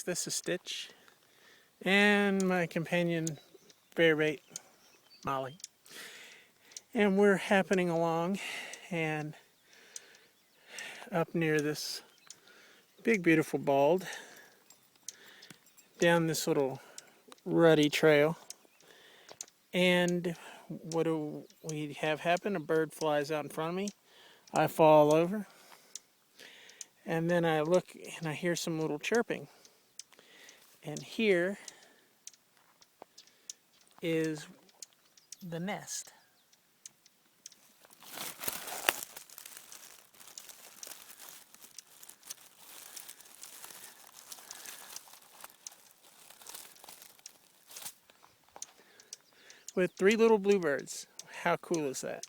This is Stitch, and my companion bearbait, Molly. And we're happening along, and up near this big beautiful bald, down this little rutty trail. And what do we have happen? A bird flies out in front of me. I fall over, and then I look and I hear some little chirping. And here is the nest. With 3 little bluebirds. How cool is that?